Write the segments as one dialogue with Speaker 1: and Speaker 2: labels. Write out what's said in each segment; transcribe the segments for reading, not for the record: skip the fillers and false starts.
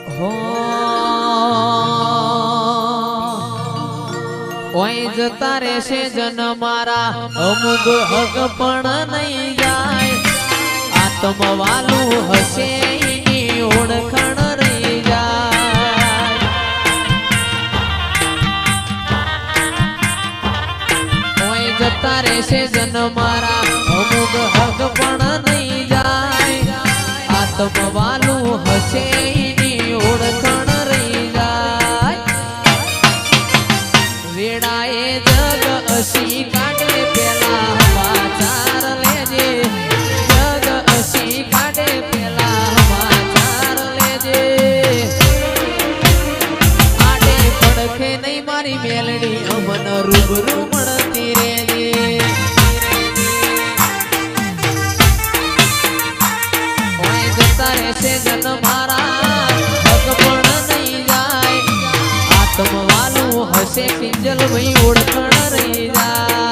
Speaker 1: હો ઓય જતા રહેશે જન મારા અમુક હક પણ નહીં જાય આત્મવાલું હશે એની ઓળખાણ રહી જાય ઓય જતા રહેશે જન મારા અમુક હક પણ નહીં જાય આત્મવાલું હશે એની ઓળખાણ રહી જાય વેડાએ જગ અસી કાઢે પેલા સમાચાર લેજે જગ અસી કાઢે પેલા સમાચાર લેજે આડે પડખે નહીં મારી મેલડી અમન રૂબરૂ મળતી રેજે ઓય જતા રહેશે જન મારા હક પણ નહીં જાય આત્મવાલું હશે પિંજલ ભાઈ ઓળખણ રહી જાય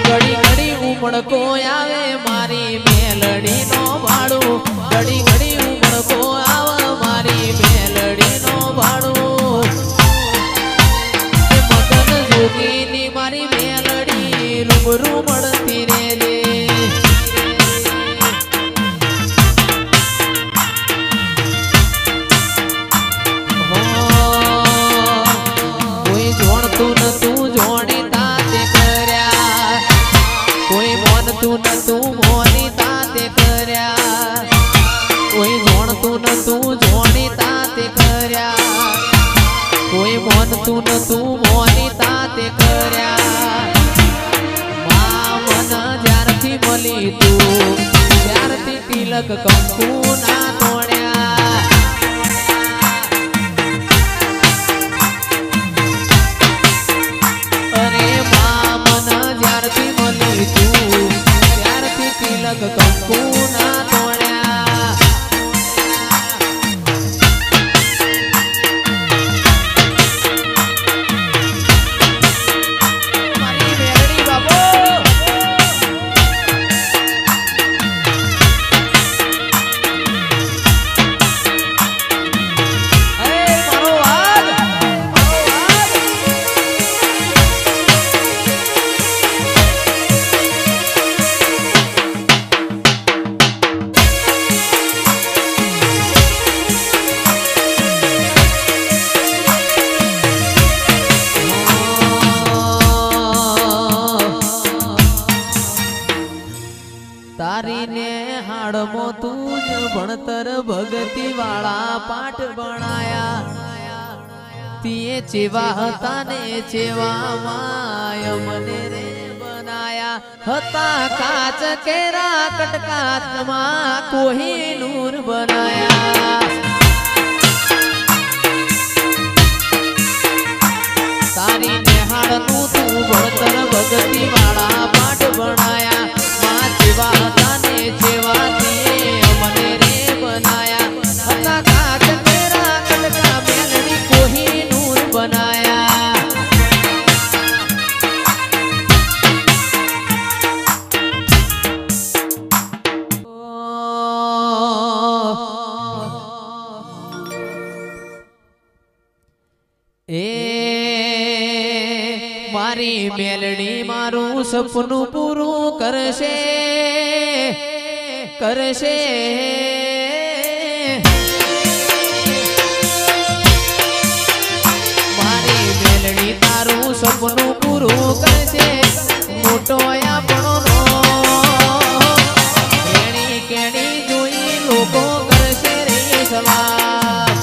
Speaker 1: ઘડી ઘડી ઉમળકો આવે મારી મેલડી નો ભાડું ઘડી ઘડી ઉમળકો આવે મારી મેલડી નો ભાડું મગન જોગીની મારી મેલડી રૂબરૂ મળતી રેજે તું મોની તાતે કર્યા મામન જ્યારથી મળી તું ત્યારથી તિલક કંકુ ના તોડ્યા અરે મામન જ્યારથી મળી તું ત્યારથી તિલક કંકુ ના તોડ્યા તારીને હાડમો તું જ ભણતર ભગતી વાળા પાઠ ભણાયા તીએ ચેવા હતા ને ચેવા માય મને રે બનાયા હતા કાચ કેરા કટકાતમાં કોહિનૂર બનાયા તારીને હાડનું તું ભણતર ભગતી વાળા પાઠ ભણાયા જેવા હતા ને જેવા મને રે બનાયા હતા કાચ તેરા કટકા મેલડી કોહિનૂર બનાયા એ મારી મેલડી મારું સપનું પૂરું કરશે કરશે મારી મેલડી તારું સપનું પૂરું કરશે મોટો આપણો કેણી કેણી જોઈ લોકો કરશે રે સલામ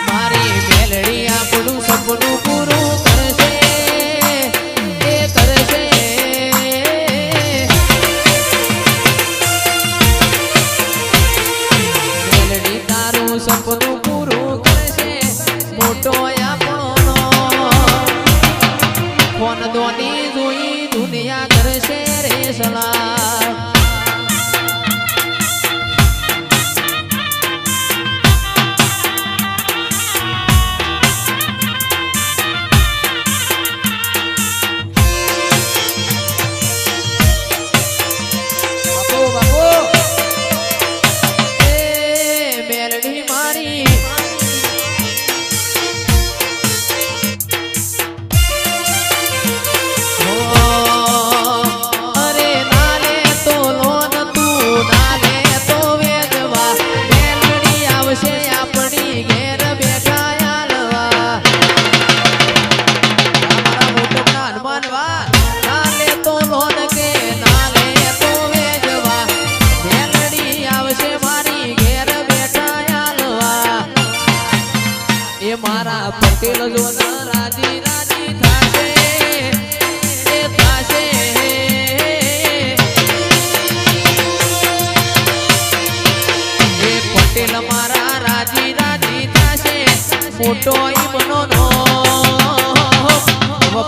Speaker 1: મારી મેલડી આપણું સપનું પૂરું કરશે એ કરશે મેલડી તારું સપનું પૂરું કરશે મોટો આપણો ફોન દોની જોઈ દુનિયા કરશે રે સલામ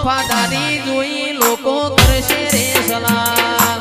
Speaker 1: વફાદારી જોઈ લોકો કરશે રે સલામ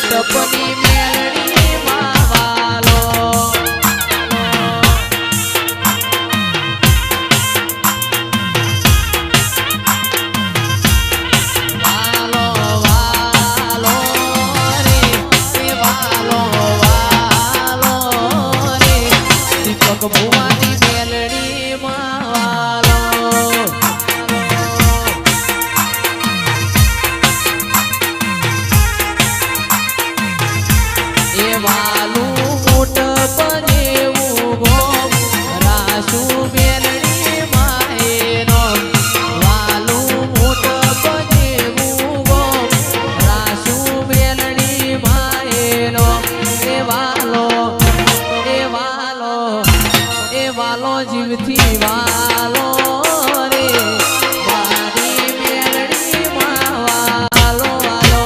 Speaker 1: ટપની મેલડી માં વાલો વાલો વાલો રે વાલો વાલો રે દીપક ભુવાની મેલડી માં વાલો વાલું મોટ પજેવું ગોમ રાસુ મેલડી માએનો વાલું મોટ પજેવું ગોમ રાસુ મેલડી માએનો એ વાલો જીવથી વાલો રે મારી મેલડી માં વાલો વાલો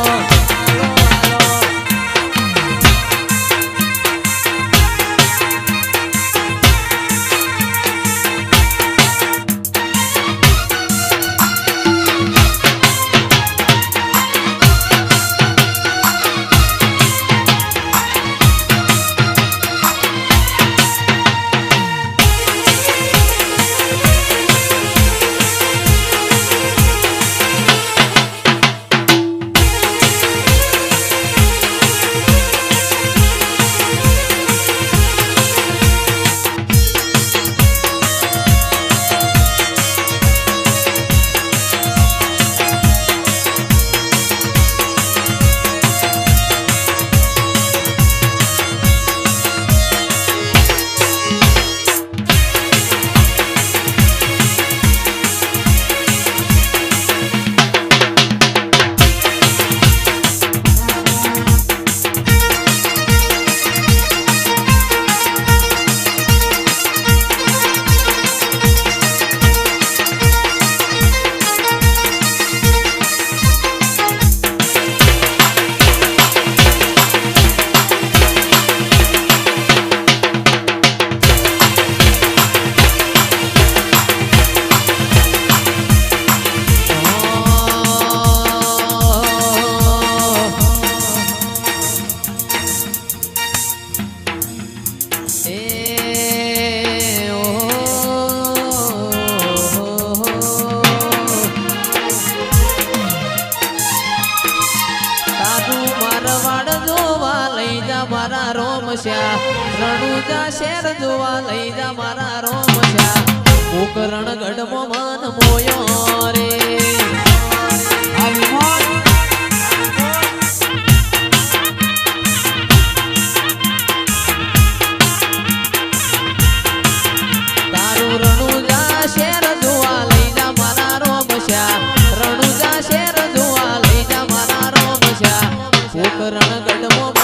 Speaker 1: મારા રોમશ્યા રણુજા શેર જોવા લઈ જા મારા રોમશ્યા કોકરણ ગઢમાં મન મોયો રે તારું રણુજા શેર જોવા લઈ જા મારા રોમશ્યા રણુજા શેર જોવા લઈ જા મારા રોમશ્યા કોકરણ ગઢમાં